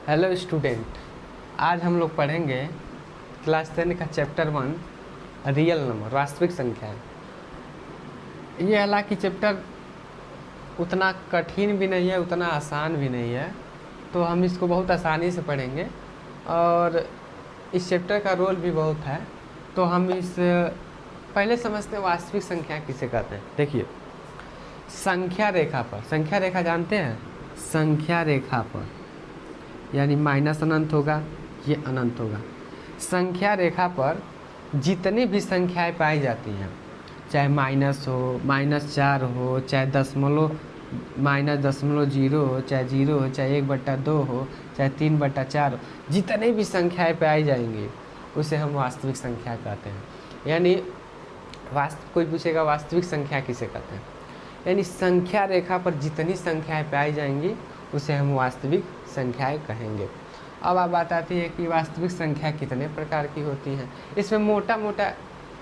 Hello student, आज हम लोग पढ़ेंगे क्लास 10 का चैप्टर 1 रियल नंबर वास्तविक संख्याएं। ये हालांकि चैप्टर उतना कठिन भी नहीं है, उतना आसान भी नहीं है, तो हम इसको बहुत आसानी से पढ़ेंगे और इस चैप्टर का रोल भी बहुत है। तो हम इस पहले समझते हैं वास्तविक संख्या किसे कहते हैं। देखिए, संख्या रेखा पर, संख्या रेखा जानते हैं, संख्या रेखा पर यानी माइनस अनंत होगा, ये अनंत होगा। संख्या रेखा पर जितनी भी संख्याएं पाई जाती हैं, चाहे माइनस हो, -4 हो, चाहे दशमलव -0 हो, चाहे 0 हो, चाहे 1/2 हो, चाहे 3/4 हो, जितनी भी संख्याएं पाई जाएंगी उसे हम वास्तविक संख्या कहते हैं। यानी कोई पूछेगा वास्तविक संख्या किसे कहते हैं, यानी संख्या रेखा पर जितनी संख्याएं पाई जाएंगी उसे हम वास्तविक संख्याएं कहेंगे। अब बात आती है कि वास्तविक संख्या कितने प्रकार की होती हैं। इसमें मोटा मोटा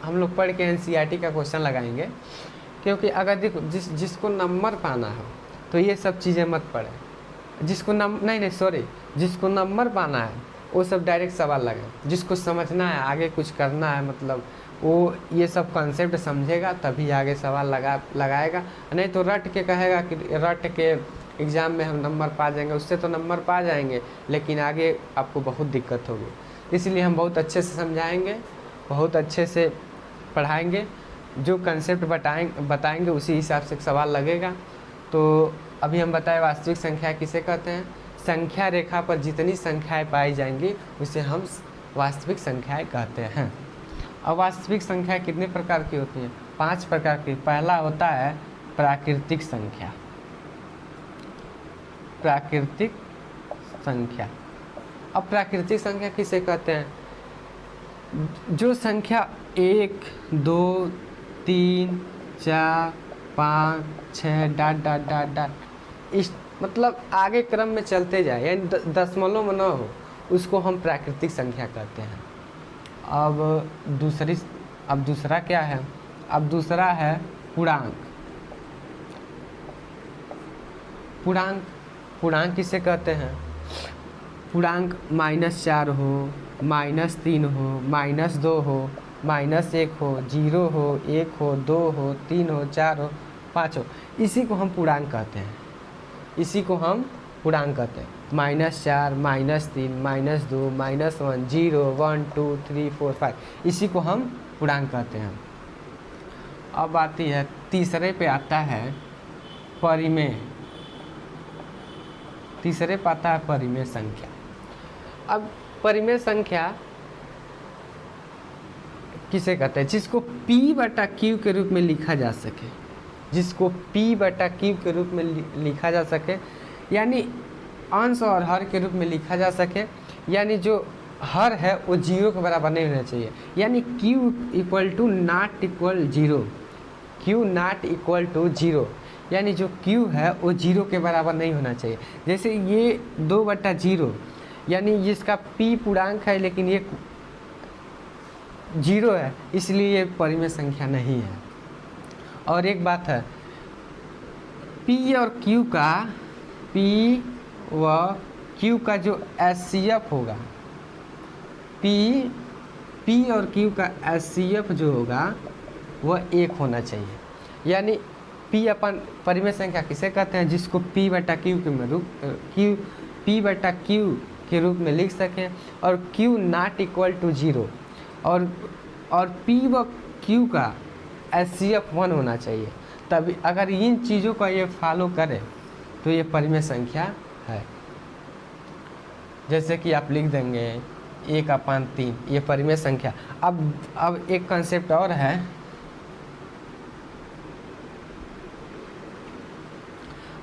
हम लोग पढ़ के एनसीईआरटी का क्वेश्चन लगाएंगे, क्योंकि अगर देखो जिसको नंबर पाना हो तो ये सब चीज़ें मत पढ़े। जिसको जिसको नंबर पाना है वो सब डायरेक्ट सवाल लगाए। जिसको समझना है, आगे कुछ करना है, मतलब वो ये सब कॉन्सेप्ट समझेगा तभी आगे सवाल लगाएगा। नहीं तो रट के कहेगा कि रट के एग्ज़ाम में हम नंबर पा जाएंगे, उससे तो नंबर पा जाएंगे लेकिन आगे आपको बहुत दिक्कत होगी। इसलिए हम बहुत अच्छे से समझाएंगे, बहुत अच्छे से पढ़ाएंगे, जो कंसेप्ट बताएंगे उसी हिसाब से सवाल लगेगा। तो अभी हम बताएं वास्तविक संख्या किसे कहते हैं। संख्या रेखा पर जितनी संख्याएं पाई जाएंगी उसे हम वास्तविक संख्याएं कहते हैं। अब वास्तविक संख्या कितने प्रकार की होती हैं? 5 प्रकार की। पहला होता है प्राकृतिक संख्या। प्राकृतिक संख्या, अब प्राकृतिक संख्या किसे कहते हैं? जो संख्या 1, 2, 3, 4, 5, 6 डॉट इस मतलब आगे क्रम में चलते जाए, यानी दशमलव में न हो, उसको हम प्राकृतिक संख्या कहते हैं। अब दूसरा क्या है? अब दूसरा है पूर्णांक। पूर्णांक किसे कहते हैं? पूर्णांक -4 हो, -3 हो, -2 हो, -1 हो, 0 हो, 1 हो, 2 हो, 3 हो, 4 हो, 5 हो, इसी को हम पूर्णांक कहते हैं। इसी को हम पूर्णांक कहते हैं। -4, -3, -2, -1, 0, 1, 2, 3, 4, 5, इसी को हम पूर्णांक कहते हैं। अब आती है तीसरे पे आता है परिमेय। तीसरे पे आता है परिमेय संख्या। अब परिमेय संख्या किसे कहते हैं? जिसको P/Q के रूप में लिखा जा सके, जिसको P/Q के रूप में लिखा जा सके, यानी अंश और हर के रूप में लिखा जा सके, यानी जो हर है वो 0 के बराबर नहीं होना चाहिए, यानी Q = -0, Q ≠0, यानी जो Q है वो 0 के बराबर नहीं होना चाहिए। जैसे ये 2/0, यानी जिसका P पूर्णांक है लेकिन ये 0 है, इसलिए ये परिमेय संख्या नहीं है। और एक बात है, P और Q का जो HCF होगा, P और Q का HCF जो होगा वह 1 होना चाहिए। यानी परिमेय संख्या किसे कहते हैं? जिसको P/Q के रूप में लिख सकें और Q ≠0, और P व Q का HCF 1 होना चाहिए। तभी अगर इन चीज़ों का ये फॉलो करे तो ये परिमेय संख्या है। जैसे कि आप लिख देंगे 1/3, ये परिमेय संख्या। अब एक कंसेप्ट और है।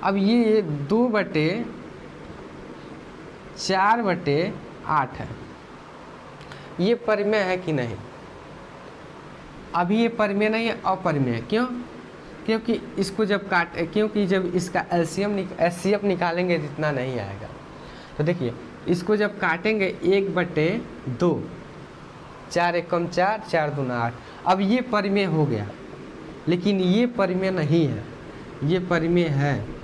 अब ये 2/4/8 है, ये परिमेय है कि नहीं? अभी ये परिमेय नहीं है, अपरिमेय है। क्यों? क्योंकि इसको जब इसका HCF निकालेंगे तो इतना नहीं आएगा। तो देखिए, इसको जब काटेंगे 1/2, 4 एकम 4, 4 दूना 8, अब ये परिमेय हो गया, लेकिन ये परिमेय नहीं है। ये परिमेय है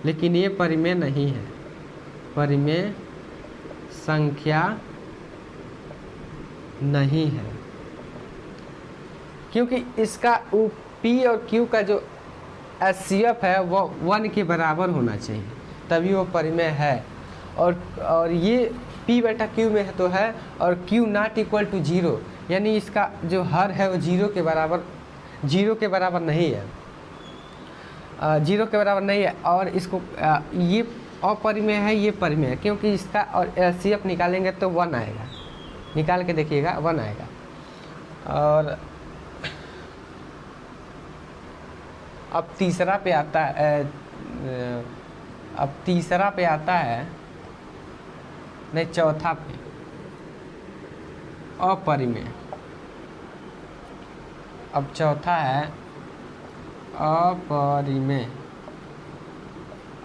लेकिन ये परिमेय नहीं है, परिमेय संख्या नहीं है, क्योंकि इसका P और Q का जो HCF है वो 1 के बराबर होना चाहिए, तभी वो परिमेय है। और ये P बटा Q में है तो है, और Q नॉट इक्वल टू 0, यानी इसका जो हर है वो 0 के बराबर नहीं है, 0 के बराबर नहीं है। और इसको ये अपरिमेय है, ये परिमेय है, क्योंकि इसका और HCF निकालेंगे तो 1 आएगा, निकाल के देखिएगा 1 आएगा। और अब तीसरा पे आता है, नहीं चौथा पे अपरिमेय। अब चौथा है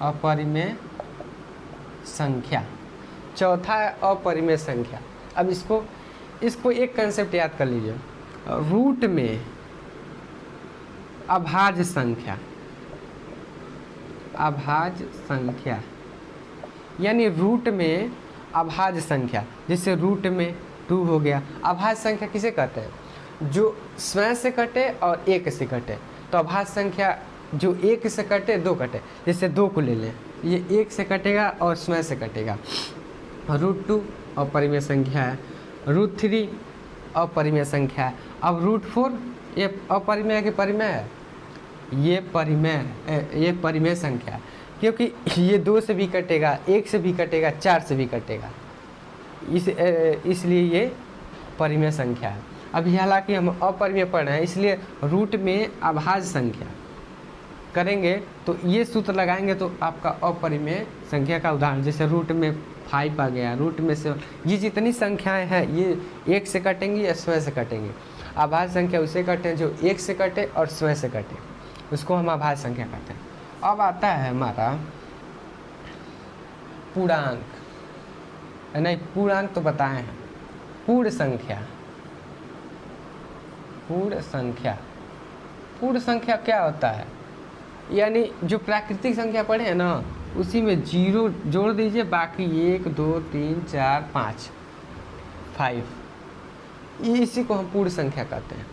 अपरिमेय संख्या। चौथा है अपरिमेय संख्या। अब इसको एक कंसेप्ट याद कर लीजिए, रूट में अभाज्य संख्या, यानी रूट में अभाज्य संख्या, जैसे रूट में 2 हो गया। अभाज्य संख्या किसे कहते हैं? जो स्वयं से कटे और 1 से कटे। तो अभाज्य संख्या जो 1 से कटे 2 कटे, जैसे 2 को ले लें, ये 1 से कटेगा और स्वयं से कटेगा। √2 अपरिमेय संख्या है, √3 अपरिमेय संख्या है। अब √4 ये अपरिमेय के परिमेय है, ये परिमेय संख्या है, क्योंकि ये 2 से भी कटेगा, 1 से भी कटेगा, 4 से भी कटेगा, इसलिए ये परिमेय संख्या है। अभी हालांकि हम अपरिमेय पढ़ रहे हैं, इसलिए रूट में अभाज्य संख्या करेंगे तो ये सूत्र लगाएंगे तो आपका अपरिमेय संख्या का उदाहरण, जैसे रूट में 5 आ गया, रूट में 7, ये जितनी संख्याएं हैं ये 1 से कटेंगी या स्वयं से कटेंगी। अभाज्य संख्या उसे कटे हैं जो 1 से कटे और स्वयं से कटे, उसको हम अभाज्य संख्या कहते हैं। अब आता है हमारा पूर्णांक, नहीं पूर्णांक तो बताए हैं, पूर्ण संख्या क्या होता है? यानी जो प्राकृतिक संख्या पढ़े हैं ना, उसी में 0 जोड़ दीजिए, बाकी 1 2 3 4 5 इसी को हम पूर्ण संख्या कहते हैं।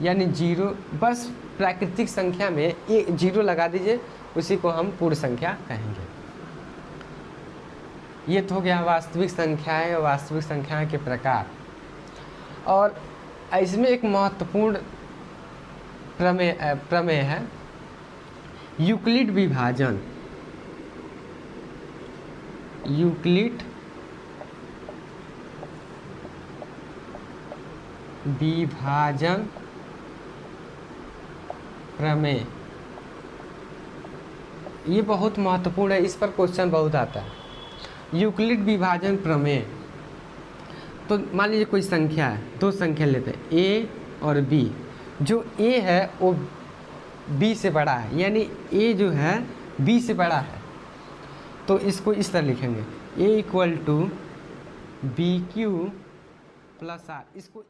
यानी 0, बस प्राकृतिक संख्या में 0 लगा दीजिए, उसी को हम पूर्ण संख्या कहेंगे। ये तो हो गया वास्तविक संख्याएं, वास्तविक संख्याएं के प्रकार। और इसमें एक महत्वपूर्ण प्रमेय है, यूक्लिड विभाजन। प्रमेय, ये बहुत महत्वपूर्ण है, इस पर क्वेश्चन बहुत आता है। यूक्लिड विभाजन प्रमेय, तो मान लीजिए कोई संख्या है, 2 संख्या लेते हैं A और B। जो A है वो B से बड़ा है, यानी A जो है B से बड़ा है, तो इसको इस तरह लिखेंगे A = BQ + R। इसको